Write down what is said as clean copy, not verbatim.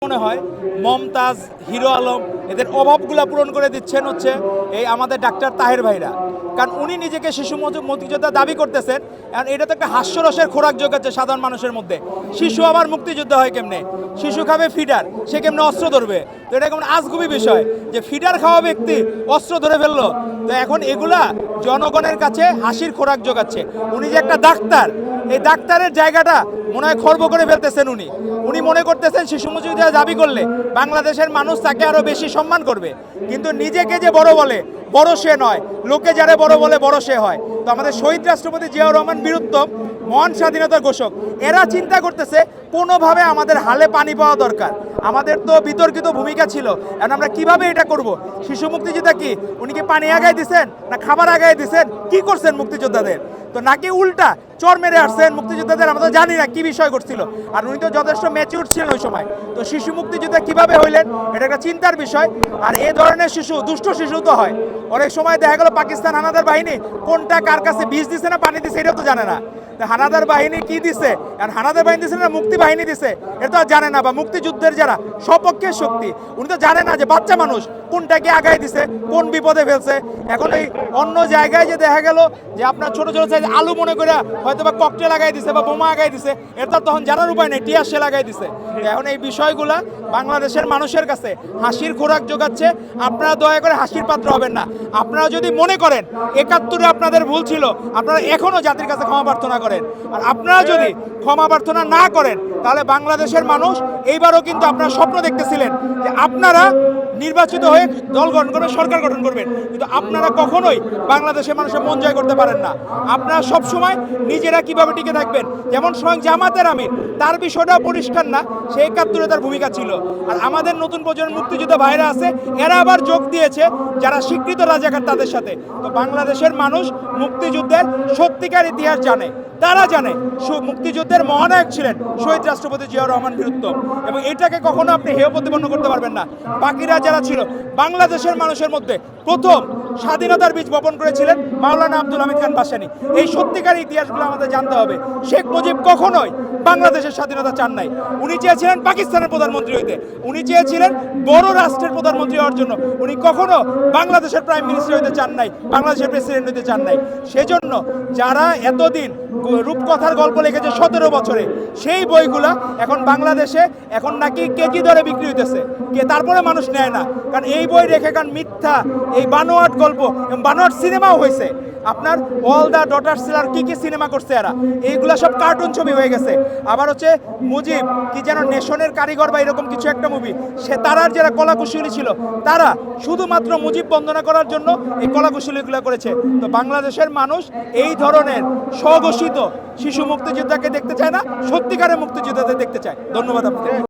মনে হয় মমতাজ, হিরো আলম এদের অভাবগুলো পূরণ করে দিচ্ছেন হচ্ছে এই আমাদের ডাক্তার তাহের ভাইরা। কারণ উনি নিজেকে শিশু মুক্তিযোদ্ধা দাবি করতেছেন, কারণ এটা তো একটা হাস্যরসের খোরাক যোগাচ্ছে সাধারণ মানুষের মধ্যে। শিশু আবার মুক্তিযোদ্ধা হয় কেমনে? শিশু খাবে ফিডার, সে কেমনে অস্ত্র ধরবে? তো এটা কেমন আজগুবি বিষয় যে ফিডার খাওয়া ব্যক্তি অস্ত্র ধরে ফেললো। তো এখন এগুলা জনগণের কাছে হাসির খোরাক যোগাচ্ছে। উনি যে একটা ডাক্তার, এই ডাক্তারের জায়গাটা মনে হয় খর্ব করে ফেলতেছেন উনি মনে করতেছেন শিশু মুক্তিযোদ্ধা দাবি করলে বাংলাদেশের মানুষ তাকে আরো বেশি সম্মান করবে, কিন্তু নিজেকে যে বড় বলে বড় সে নয়, লোকে যারা বড় বলে বড় সে হয়। তো আমাদের শহীদ রাষ্ট্রপতি জিয়াউর রহমান বীরুত্তম, মহান স্বাধীনতার ঘোষক, এরা চিন্তা করতেছে কোনোভাবে আমাদের হালে পানি পাওয়া দরকার। আমাদের তো বিতর্কিত ভূমিকা ছিল, এখন আমরা কিভাবে এটা করব? শিশু মুক্তিযোদ্ধা কি উনি কি পানি আগায় দিছেন না খাবার আগায় দিছেন? কি করছেন মুক্তিযোদ্ধাদের? তো নাকি উল্টা চর মেরে আসছেন মুক্তিযোদ্ধাদের? আমরা তো জানি না কি বিষয় করছিল, আর উনি তো যথেষ্ট ম্যাচিউর ছিলেন ওই সময়। তো শিশু মুক্তিযোদ্ধা কিভাবে হইলেন এটা একটা চিন্তার বিষয়। আর এই ধরনের শিশু দুষ্ট শিশু তো হয়, অনেক সময় দেখা গেল পাকিস্তান হানাদার বাহিনী কোনটা কার কাছে বিষ দিছে না পানি দিছে এটা তো জানে না। হানাদার বাহিনী কি দিছে, আর হানাদার বাহিনী দিছে না মুক্তি বাহিনী দিছে এটা তো জানে না। বা মুক্তিযুদ্ধের যারা সপক্ষের শক্তি উনি তো জানে না যে বাচ্চা মানুষ কোনটাকে আগায় দিছে, কোন বিপদে ফেলছে। এখন এই অন্য জায়গায় যে দেখা গেল যে আপনার ছোট ছোট সাইজ আলু মনে করে হয়তো বা ককটেল লাগাই দিছে বা বোমা আগাই দিছে, এটা তখন জানার উপায় নেই, টিয়ার সে লাগাই দিছে। এখন এই বিষয়গুলা বাংলাদেশের মানুষের কাছে হাসির খোরাক যোগাচ্ছে। আপনারা দয়া করে হাসির পাত্র হবেন না। আপনারা যদি মনে করেন ৭১ আপনাদের ভুল ছিল, আপনারা এখনও জাতির কাছে ক্ষমা প্রার্থনা করেন। আর আপনারা যদি ক্ষমা প্রার্থনা না করেন তাহলে বাংলাদেশের মানুষ এইবারও কিন্তু আপনারা স্বপ্ন দেখতেছিলেন যে আপনারা নির্বাচিত হয়ে দল গঠন করবেন, সরকার গঠন করবেন, কিন্তু আপনারা কখনোই বাংলাদেশের মানুষের মন জয় করতে পারেন না। আপনারা সবসময় নিজেরা কিভাবে টিকে থাকবেন, যেমন স্বয়ং জামাতের আমির তার বিষয়টাও পরিষ্কার না, সে ৭১ তার ভূমিকা ছিল। আর আমাদের নতুন প্রজন্মের মুক্তিযোদ্ধা ভাইরা আছে, এরা আবার যোগ দিয়েছে যারা স্বীকৃত রাজাকার তাদের সাথে। তো বাংলাদেশের মানুষ মুক্তিযুদ্ধের সত্যিকার ইতিহাস জানে, তারা জানে মুক্তিযুদ্ধের মহানায়ক ছিলেন শহীদ রাষ্ট্রপতি জিয়াউর রহমান বীরুত্তম, এবং এটাকে কখনো আপনি হেয় প্রতিপন্ন করতে পারবেন না। বাকিরা যারা ছিল বাংলাদেশের মানুষের মধ্যে প্রথম স্বাধীনতার বীজ বপন করেছিলেন মাওলানা আব্দুল হামিদ খান ভাসানী। এই সত্যিকার ইতিহাসগুলো আমাদের জানতে হবে। শেখ মুজিব কখনোই বাংলাদেশের স্বাধীনতা চান নাই, উনি চেয়েছিলেন পাকিস্তানের প্রধানমন্ত্রী হইতে, উনি চেয়েছিলেন বড় রাষ্ট্রের প্রধানমন্ত্রী হওয়ার জন্য। উনি কখনো বাংলাদেশের প্রাইম মিনিস্টার হইতে চান নাই, বাংলাদেশের প্রেসিডেন্ট হইতে চান নাই। সেজন্য যারা এতদিন রূপকথার গল্প লিখেছে ১৭ বছরে, সেই বইগুলা এখন বাংলাদেশে এখন নাকি কেজি দরে বিক্রি হইতেছে, তারপরে মানুষ নেয় না। কারণ এই বই রেখে কারণ মিথ্যা এই বানোয়াট গল্প, বানোয়াট সিনেমাও হয়েছে। আপনার অল দ্য ডটার সেলার কি সিনেমা করছে এরা, এইগুলা সব কার্টুন ছবি হয়ে গেছে। আবার হচ্ছে মুজিব কি যেন নেশনের কারিগর বা এরকম কিছু একটা মুভি, সে তারার যারা কলাকুশলী ছিল তারা শুধুমাত্র মুজিব বন্দনা করার জন্য এই কলাকুশলীগুলো করেছে। তো বাংলাদেশের মানুষ এই ধরনের স্বঘোষিত শিশু মুক্তিযোদ্ধাকে দেখতে চায় না, সত্যিকারের মুক্তিযোদ্ধাদের দেখতে চায়। ধন্যবাদ আপনাকে।